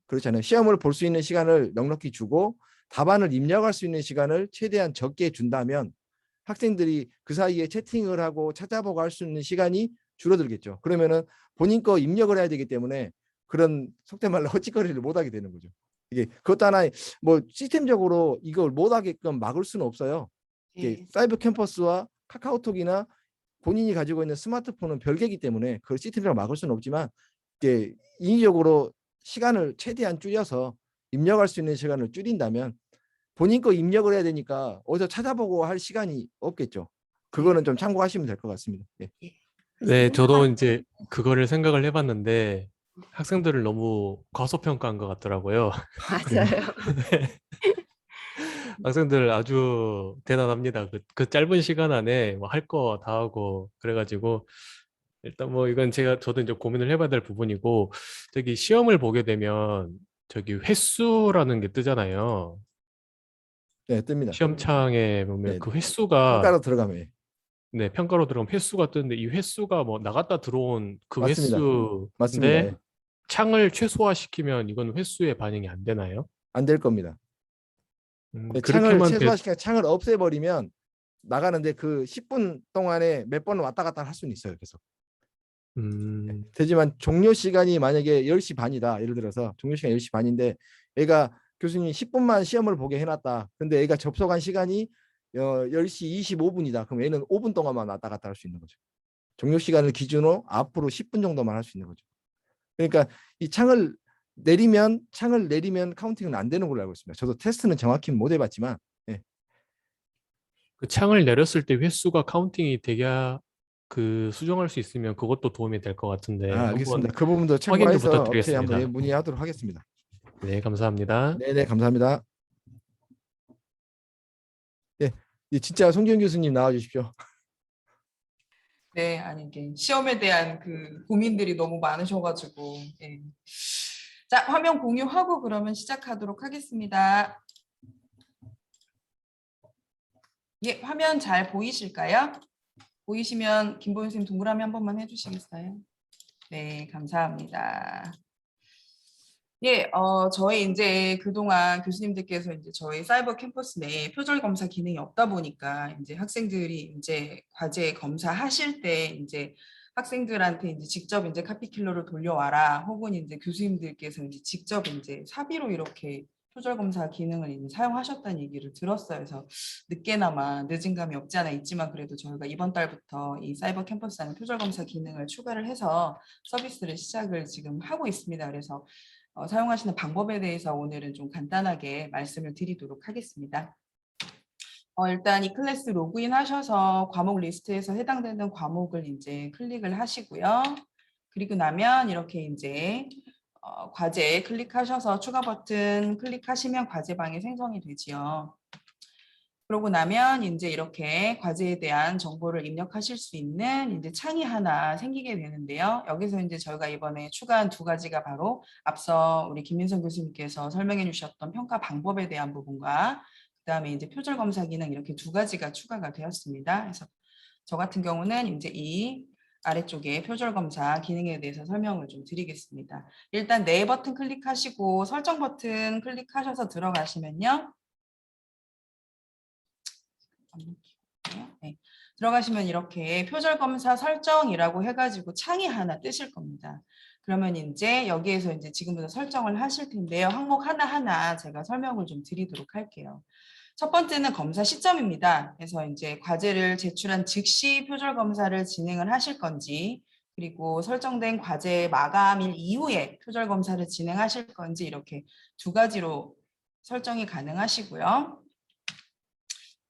그렇잖아요. 시험을 볼 수 있는 시간을 넉넉히 주고 답안을 입력할 수 있는 시간을 최대한 적게 준다면 학생들이 그 사이에 채팅을 하고 찾아보고 할 수 있는 시간이 줄어들겠죠. 그러면은 본인 거 입력을 해야 되기 때문에 그런 속된 말로 헛짓거리를 못 하게 되는 거죠. 이게 그것도 하나 뭐 시스템적으로 이걸 못 하게끔 막을 수는 없어요. 이게 사이버 캠퍼스와 카카오톡이나 본인이 가지고 있는 스마트폰은 별개이기 때문에 그걸 시스템적으로 막을 수는 없지만 이게 인위적으로 시간을 최대한 줄여서 입력할 수 있는 시간을 줄인다면 본인 거 입력을 해야 되니까 어디서 찾아보고 할 시간이 없겠죠. 그거는 좀 참고하시면 될 것 같습니다. 예. 네, 저도 이제 그거를 생각을 해봤는데 학생들을 너무 과소평가한 것 같더라고요. 맞아요. 학생들 아주 대단합니다. 그 짧은 시간 안에 뭐 할 거 다 하고 그래가지고 일단 뭐 이건 저도 이제 고민을 해봐야 될 부분이고 저기 시험을 보게 되면 저기 횟수라는 게 뜨잖아요. 네, 뜹니다. 시험창에 보면 네, 그 횟수가 평가로 들어가면 예. 네, 평가로 들어가면 횟수가 뜨는데 이 횟수가 뭐 나갔다 들어온 그 맞습니다. 맞습니다. 횟수인데 예. 창을 최소화시키면 이건 횟수에 반영이 안 되나요? 안 될 겁니다. 창을 그렇게만 최소화시켜 창을 없애버리면 나가는데 그 10분 동안에 몇 번 왔다 갔다 할 수는 있어요. 계속. 되지만 종료 시간이 만약에 10시 반이다. 예를 들어서 종료 시간 10시 반인데 애가 교수님이 10분만 시험을 보게 해놨다. 근데 애가 접속한 시간이 10시 25분이다. 그럼 애는 5분 동안만 왔다 갔다 할 수 있는 거죠. 종료 시간을 기준으로 앞으로 10분 정도만 할 수 있는 거죠. 그러니까 이 창을 내리면 카운팅은 안 되는 걸로 알고 있습니다. 저도 테스트는 정확히 못 해봤지만 예. 그 창을 내렸을 때 횟수가 카운팅이 되게 수정할 수 있으면 그것도 도움이 될 것 같은데 알겠습니다. 한번 그 부분도 확인 좀 참고해서 업체에 부탁드리겠습니다. 한번 문의하도록 하겠습니다. 네, 감사합니다. 네네 감사합니다. 예, 진짜 송기현 교수님 나와주십시오. 네, 아니 이게 시험에 대한 그 고민들이 너무 많으셔가지고. 예. 자, 화면 공유하고 그러면 시작하도록 하겠습니다. 예, 화면 잘 보이실까요? 보이시면 김보윤 선생님 동그라미 한 번만 해주시겠어요? 네, 감사합니다. 예, 저희 이제 그동안 교수님들께서 이제 저희 사이버 캠퍼스 내에 표절 검사 기능이 없다 보니까 이제 학생들이 이제 과제 검사하실 때 이제 학생들한테 이제 직접 이제 카피킬러를 돌려와라 혹은 이제 교수님들께서 이제 직접 이제 사비로 이렇게 표절 검사 기능을 이제 사용하셨다는 얘기를 들었어요. 그래서 늦게나마 늦은 감이 없지 않아 있지만 그래도 저희가 이번 달부터 이 사이버 캠퍼스라는 표절 검사 기능을 추가를 해서 서비스를 시작을 지금 하고 있습니다. 그래서 사용하시는 방법에 대해서 오늘은 좀 간단하게 말씀을 드리도록 하겠습니다. 일단 이 클래스 로그인 하셔서 과목 리스트에서 해당되는 과목을 이제 클릭을 하시고요. 그리고 나면 이렇게 이제 과제 클릭하셔서 추가 버튼 클릭하시면 과제방이 생성이 되지요. 그러고 나면 이제 이렇게 과제에 대한 정보를 입력하실 수 있는 이제 창이 하나 생기게 되는데요. 여기서 이제 저희가 이번에 추가한 두 가지가 바로 앞서 우리 김민선 교수님께서 설명해 주셨던 평가 방법에 대한 부분과 그다음에 이제 표절 검사 기능 이렇게 두 가지가 추가가 되었습니다. 그래서 저 같은 경우는 이제 이 아래쪽에 표절 검사 기능에 대해서 설명을 좀 드리겠습니다. 일단 네 버튼 클릭하시고 설정 버튼 클릭하셔서 들어가시면요. 네. 들어가시면 이렇게 표절 검사 설정이라고 해가지고 창이 하나 뜨실 겁니다. 그러면 이제 여기에서 이제 지금부터 설정을 하실 텐데요. 항목 하나하나 제가 설명을 좀 드리도록 할게요. 첫 번째는 검사 시점입니다. 그래서 이제 과제를 제출한 즉시 표절 검사를 진행을 하실 건지, 그리고 설정된 과제 마감일 이후에 표절 검사를 진행하실 건지 이렇게 두 가지로 설정이 가능하시고요.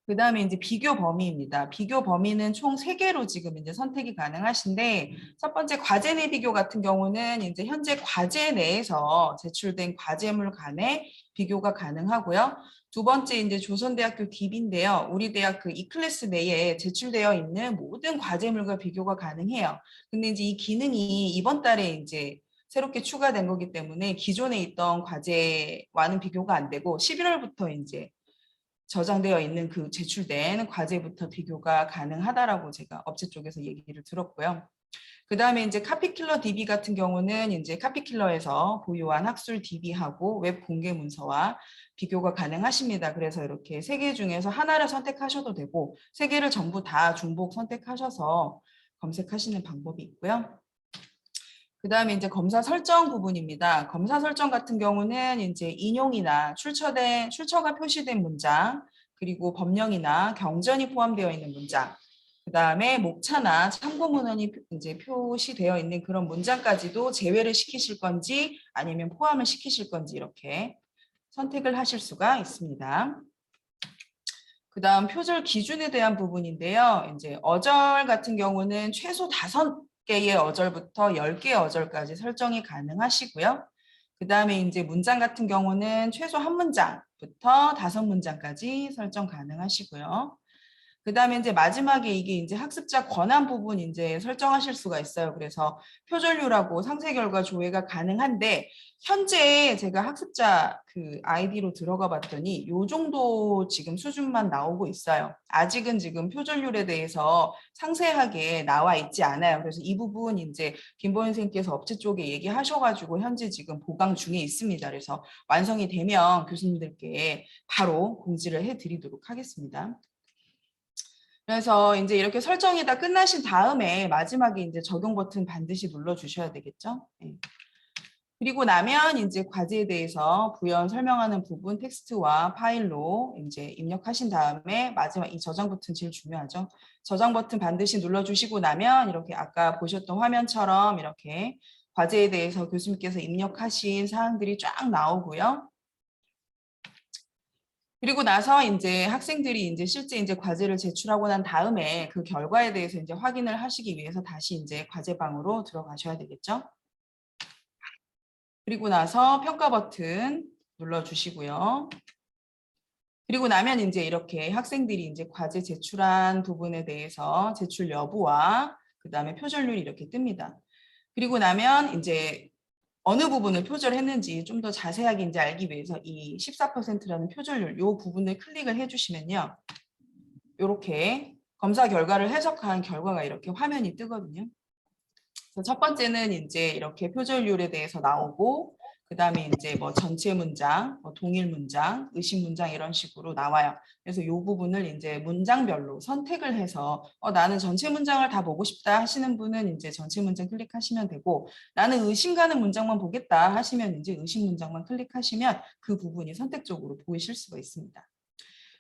그 다음에 이제 비교 범위입니다. 비교 범위는 총 3개로 지금 이제 선택이 가능하신데, 첫 번째 과제 내 비교 같은 경우는 이제 현재 과제 내에서 제출된 과제물 간의 비교가 가능하고요. 두 번째 이제 조선대학교 DB인데요. 우리 대학 그 E클래스 내에 제출되어 있는 모든 과제물과 비교가 가능해요. 근데 이제 이 기능이 이번 달에 이제 새롭게 추가된 거기 때문에 기존에 있던 과제와는 비교가 안 되고 11월부터 이제 저장되어 있는 그 제출된 과제부터 비교가 가능하다라고 제가 업체 쪽에서 얘기를 들었고요. 그 다음에 이제 카피킬러 DB 같은 경우는 이제 카피킬러에서 보유한 학술 DB하고 웹 공개 문서와 비교가 가능하십니다. 그래서 이렇게 3개 중에서 하나를 선택하셔도 되고 3개를 전부 다 중복 선택하셔서 검색하시는 방법이 있고요. 그 다음에 이제 검사 설정 부분입니다. 검사 설정 같은 경우는 이제 인용이나 출처가 표시된 문장, 그리고 법령이나 경전이 포함되어 있는 문장, 그다음에 목차나 참고 문헌이 이제 표시되어 있는 그런 문장까지도 제외를 시키실 건지 아니면 포함을 시키실 건지 이렇게 선택을 하실 수가 있습니다. 그다음 표절 기준에 대한 부분인데요. 이제 어절 같은 경우는 최소 5개의 어절부터 10개의 어절까지 설정이 가능하시고요. 그다음에 이제 문장 같은 경우는 최소 1문장부터 5문장까지 설정 가능하시고요. 그다음에 이제 마지막에 이게 이제 학습자 권한 부분 이제 설정하실 수가 있어요. 그래서 표절류라고 상세 결과 조회가 가능한데 현재 제가 학습자 그 아이디로 들어가 봤더니 요 정도 지금 수준만 나오고 있어요. 아직은 지금 표절률에 대해서 상세하게 나와 있지 않아요. 그래서 이 부분 이제 김보현 선생님께서 업체 쪽에 얘기하셔가지고 현재 지금 보강 중에 있습니다. 그래서 완성이 되면 교수님들께 바로 공지를 해드리도록 하겠습니다. 그래서 이제 이렇게 설정이 다 끝나신 다음에 마지막에 이제 적용 버튼 반드시 눌러 주셔야 되겠죠. 네. 그리고 나면 이제 과제에 대해서 부연 설명하는 부분 텍스트와 파일로 이제 입력하신 다음에 마지막 이 저장 버튼 제일 중요하죠. 저장 버튼 반드시 눌러 주시고 나면 이렇게 아까 보셨던 화면처럼 이렇게 과제에 대해서 교수님께서 입력하신 사항들이 쫙 나오고요. 그리고 나서 이제 학생들이 이제 실제 이제 과제를 제출하고 난 다음에 그 결과에 대해서 이제 확인을 하시기 위해서 다시 이제 과제방으로 들어가셔야 되겠죠. 그리고 나서 평가 버튼 눌러주시고요. 그리고 나면 이제 이렇게 학생들이 이제 과제 제출한 부분에 대해서 제출 여부와 그 다음에 표절률이 이렇게 뜹니다. 그리고 나면 이제 어느 부분을 표절했는지 좀 더 자세하게 이제 알기 위해서 이 14%라는 표절률 이 부분을 클릭을 해주시면요. 이렇게 검사 결과를 해석한 결과가 이렇게 화면이 뜨거든요. 그래서 첫 번째는 이제 이렇게 표절률에 대해서 나오고 그 다음에 이제 뭐 전체 문장, 뭐 동일 문장, 의심 문장 이런 식으로 나와요. 그래서 이 부분을 이제 문장별로 선택을 해서 나는 전체 문장을 다 보고 싶다 하시는 분은 이제 전체 문장 클릭하시면 되고 나는 의심 가는 문장만 보겠다 하시면 이제 의심 문장만 클릭하시면 그 부분이 선택적으로 보이실 수가 있습니다.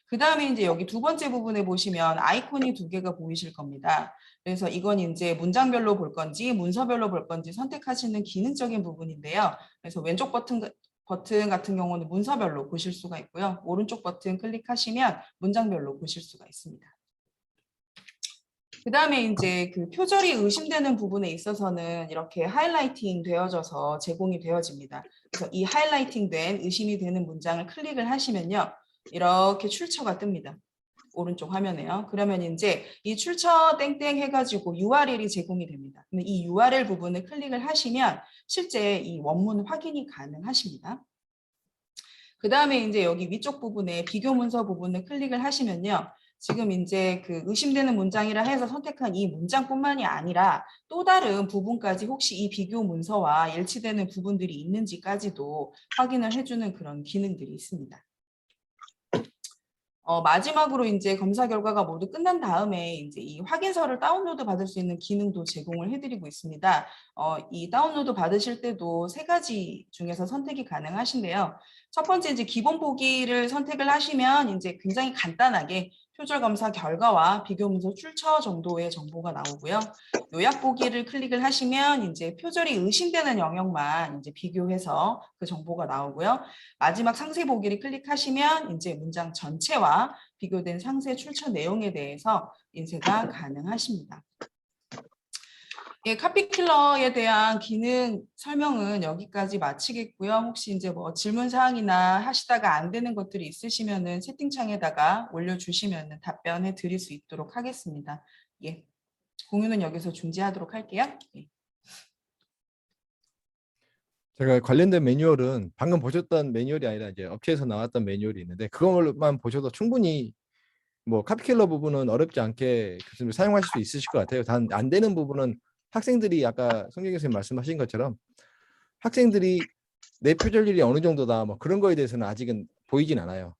그 다음에 이제 여기 두 번째 부분에 보시면 아이콘이 2개가 보이실 겁니다. 그래서 이건 이제 문장별로 볼 건지 문서별로 볼 건지 선택하시는 기능적인 부분인데요. 그래서 왼쪽 버튼 같은 경우는 문서별로 보실 수가 있고요. 오른쪽 버튼 클릭하시면 문장별로 보실 수가 있습니다. 그 다음에 이제 그 표절이 의심되는 부분에 있어서는 이렇게 하이라이팅 되어져서 제공이 되어집니다. 그래서 이 하이라이팅 된 의심이 되는 문장을 클릭을 하시면요. 이렇게 출처가 뜹니다. 오른쪽 화면에요. 그러면 이제 이 출처 땡땡 해가지고 URL이 제공이 됩니다. 그러면 이 URL 부분을 클릭을 하시면 실제 이 원문 확인이 가능하십니다. 그 다음에 이제 여기 위쪽 부분에 비교 문서 부분을 클릭을 하시면요. 지금 이제 그 의심되는 문장이라 해서 선택한 이 문장뿐만이 아니라 또 다른 부분까지 혹시 이 비교 문서와 일치되는 부분들이 있는지까지도 확인을 해주는 그런 기능들이 있습니다. 마지막으로 이제 검사 결과가 모두 끝난 다음에 이제 이 확인서를 다운로드 받을 수 있는 기능도 제공을 해드리고 있습니다. 이 다운로드 받으실 때도 3가지 중에서 선택이 가능하신데요. 첫 번째 이제 기본 보기를 선택을 하시면 이제 굉장히 간단하게 표절 검사 결과와 비교 문서 출처 정도의 정보가 나오고요. 요약 보기를 클릭을 하시면 이제 표절이 의심되는 영역만 이제 비교해서 그 정보가 나오고요. 마지막 상세 보기를 클릭하시면 이제 문장 전체와 비교된 상세 출처 내용에 대해서 인쇄가 가능하십니다. 예, 카피킬러에 대한 기능 설명은 여기까지 마치겠고요. 혹시 이제 뭐 질문 사항이나 하시다가 안 되는 것들이 있으시면은 채팅창에다가 올려주시면 답변해 드릴 수 있도록 하겠습니다. 예, 공유는 여기서 중지하도록 할게요. 예. 제가 관련된 매뉴얼은 방금 보셨던 매뉴얼이 아니라 이제 업체에서 나왔던 매뉴얼이 있는데 그것만 보셔도 충분히 뭐 카피킬러 부분은 어렵지 않게 교수님 사용하실 수 있으실 것 같아요. 단 안 되는 부분은 학생들이 아까 성경 교수님 말씀하신 것처럼 학생들이 내 표절률이 어느 정도다 뭐 그런 거에 대해서는 아직은 보이진 않아요.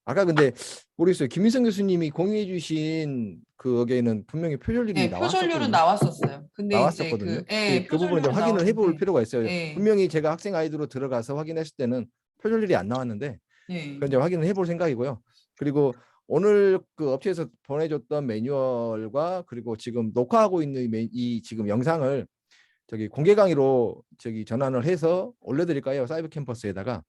아까 근데 모르겠어요. 김민성 교수님이 공유해 주신 그거에는 분명히 표절률이 네, 표절률은 나왔었어요. 근데 나왔었거든요. 이제 그 부분을 좀 확인을 해볼 필요가 있어요. 네. 분명히 제가 학생 아이디로 들어가서 확인했을 때는 표절률이 안 나왔는데 네. 그건 이제 확인을 해볼 생각이고요. 그리고 오늘 그 업체에서 보내줬던 매뉴얼과 그리고 지금 녹화하고 있는 이 지금 영상을 저기 공개 강의로 저기 전환을 해서 올려드릴까요? 사이버 캠퍼스에다가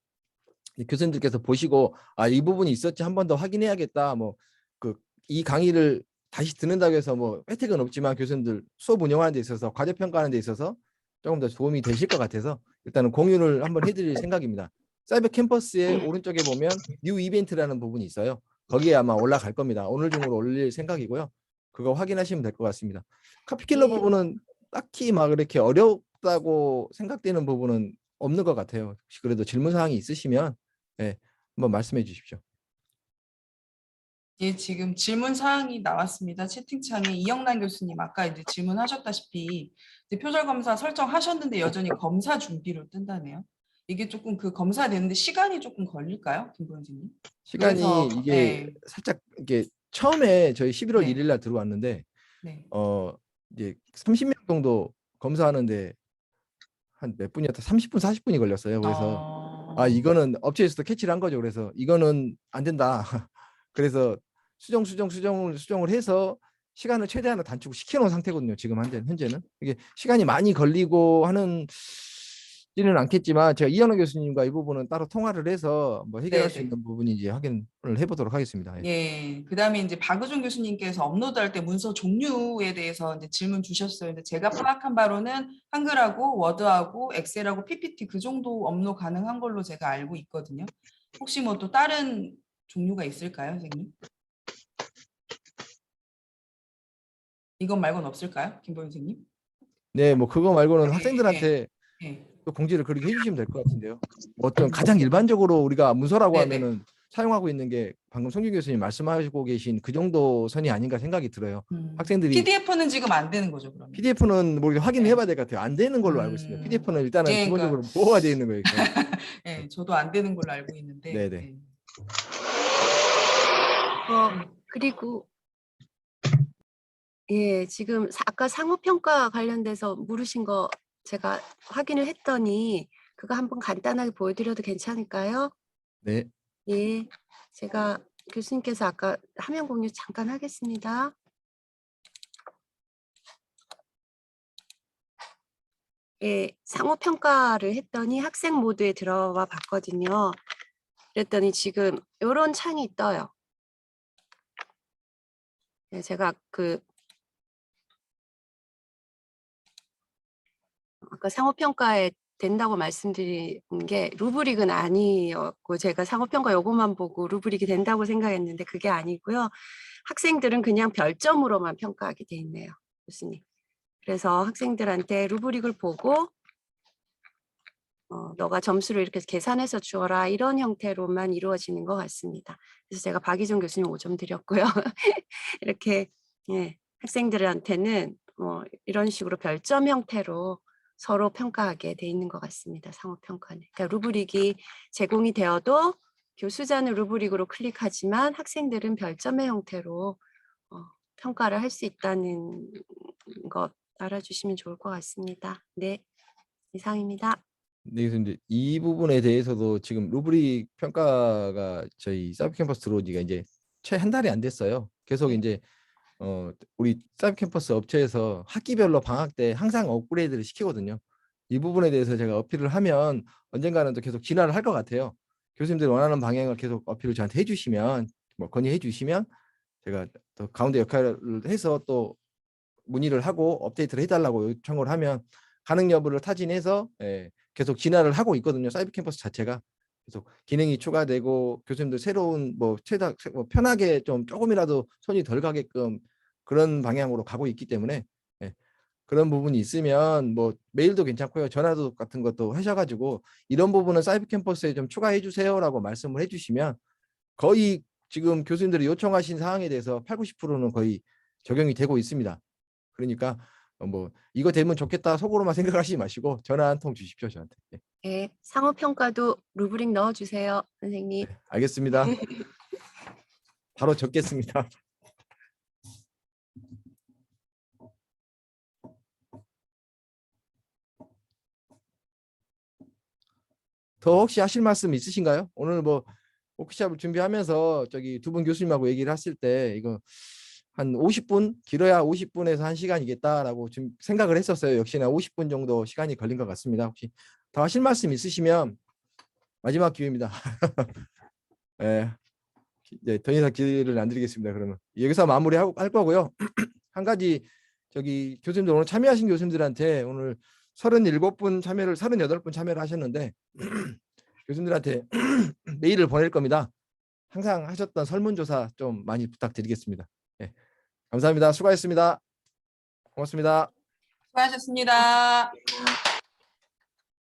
이 교수님들께서 보시고 이 부분이 있었지 한 번 더 확인해야겠다. 뭐 그 이 강의를 다시 듣는다고 해서 뭐 혜택은 없지만 교수님들 수업 운영하는 데 있어서 과제 평가하는 데 있어서 조금 더 도움이 되실 것 같아서 일단은 공유를 한번 해드릴 생각입니다. 사이버 캠퍼스의 오른쪽에 보면 뉴 이벤트라는 부분이 있어요. 거기에 아마 올라갈 겁니다. 오늘 중으로 올릴 생각이고요. 그거 확인하시면 될 것 같습니다. 카피킬러 네. 부분은 딱히 막 이렇게 어렵다고 생각되는 부분은 없는 것 같아요. 혹시 그래도 질문 사항이 있으시면 한번 말씀해 주십시오. 예, 지금 질문 사항이 나왔습니다. 채팅창에 이영란 교수님 아까 이제 질문하셨다시피 이제 표절 검사 설정하셨는데 여전히 검사 준비로 뜬다네요. 이게 조금 그 검사되는데 시간이 조금 걸릴까요, 김 선생님? 시간이 그래서, 이게 살짝 이게 처음에 저희 11월 네. 1일 날 들어왔는데 네. 이제 30명 정도 검사하는데 한 몇 분이었다 30분 40분이 걸렸어요. 그래서 이거는 업체에서도 캐치를 한 거죠. 그래서 이거는 안 된다. 그래서 수정을 해서 시간을 최대한 단축 시켜놓은 상태거든요. 지금 현재는 이게 시간이 많이 걸리고 하는지는 않겠지만 제가 이현호 교수님과 이 부분은 따로 통화를 해서 뭐 해결할 수 네네. 있는 부분인지 확인을 해보도록 하겠습니다. 예, 그다음에 이제 박의준 교수님께서 업로드할 때 문서 종류에 대해서 이제 질문 주셨어요. 근데 제가 파악한 바로는 한글하고 워드하고 엑셀하고 PPT 그 정도 업로드 가능한 걸로 제가 알고 있거든요. 혹시 뭐 또 다른 종류가 있을까요, 선생님? 이것 말고는 없을까요, 김보현 선생님? 네, 뭐 그거 말고는 네, 학생들한테 네. 또 공지를 그렇게 해주시면 될 것 같은데요. 뭐 어떤 가장 일반적으로 우리가 문서라고 네네. 하면은 사용하고 있는 게 방금 송준 교수님 말씀하시고 계신 그 정도 선이 아닌가 생각이 들어요. 학생들이 PDF는 지금 안 되는 거죠, 그러면? PDF는 뭐 확인해 봐야 될 것 같아요. 안 되는 걸로 알고 있습니다. 음, PDF는 일단은 예, 그러니까 기본적으로 보호가 되어 있는 거예요. 예, 저도 안 되는 걸로 알고 있는데. 네네. 예. 그리고 예, 지금 아까 상호평가 관련돼서 물으신 거 제가 확인을 했더니 그거 한번 간단하게 보여드려도 괜찮을까요? 네. 예, 제가 교수님께서 아까 화면 공유 잠깐 하겠습니다. 예, 상호평가를 했더니 학생 모드에 들어와 봤거든요. 그랬더니 지금 이런 창이 떠요. 예, 제가 아까 상호평가에 된다고 말씀드린 게 루브릭은 아니었고 제가 상호평가 요것만 보고 루브릭이 된다고 생각했는데 그게 아니고요. 학생들은 그냥 별점으로만 평가하게 돼 있네요, 교수님. 그래서 학생들한테 루브릭을 보고 너가 점수를 이렇게 계산해서 주어라 이런 형태로만 이루어지는 것 같습니다. 그래서 제가 박희정 교수님 5점 드렸고요. 이렇게 학생들한테는 이런 식으로 별점 형태로 서로 평가하게 돼 있는 것 같습니다. 상호평가는. 그러니까 루브릭이 제공이 되어도 교수자는 루브릭으로 클릭하지만 학생들은 별점의 형태로 평가를 할 수 있다는 것 알아주시면 좋을 것 같습니다. 네, 이상입니다. 네, 그래서 이제 이 부분에 대해서도 지금 루브릭 평가가 저희 사이버 캠퍼스 들어온 지가 이제 채 한 달이 안 됐어요. 계속 이제 우리 사이버 캠퍼스 업체에서 학기별로 방학 때 항상 업그레이드를 시키거든요. 이 부분에 대해서 제가 어필을 하면 언젠가는 또 계속 진화를 할 것 같아요. 교수님들이 원하는 방향을 계속 어필을 저한테 해주시면 뭐 건의해 주시면 제가 또 가운데 역할을 해서 또 문의를 하고 업데이트를 해달라고 요청을 하면 가능 여부를 타진해서 계속 진화를 하고 있거든요. 사이버 캠퍼스 자체가 계속 기능이 추가되고 교수님들 새로운 뭐 편하게 좀 조금이라도 손이 덜 가게끔 그런 방향으로 가고 있기 때문에 그런 부분이 있으면 뭐 메일도 괜찮고요. 전화도 같은 것도 하셔가지고 이런 부분은 사이버 캠퍼스에 좀 추가해 주세요라고 말씀을 해주시면 거의 지금 교수님들이 요청하신 사항에 대해서 8, 90%는 거의 적용이 되고 있습니다. 그러니까 뭐 이거 되면 좋겠다 속으로만 생각하시지 마시고 전화 한 통 주십시오 저한테. 네, 상호평가도 루브릭 넣어주세요, 선생님. 네, 알겠습니다. 바로 적겠습니다. 더 혹시 하실 말씀 있으신가요? 오늘 뭐 워크숍을 준비하면서 저기 두 분 교수님하고 얘기를 했을 때 이거 한 50분, 길어야 50분에서 1시간이겠다라고 좀 생각을 했었어요. 역시나 50분 정도 시간이 걸린 것 같습니다. 혹시 더 하실 말씀 있으시면 마지막 기회입니다. 예. 네, 더 이상 기회를 안 드리겠습니다. 그러면 여기서 마무리할 거고요. 한 가지 저기 교수님들 오늘 참여하신 교수님들한테 오늘 38분 참여를 하셨는데 교수님들한테 메일을 보낼 겁니다. 항상 하셨던 설문조사 좀 많이 부탁드리겠습니다. 네. 감사합니다. 수고하셨습니다. 고맙습니다. 수고하셨습니다.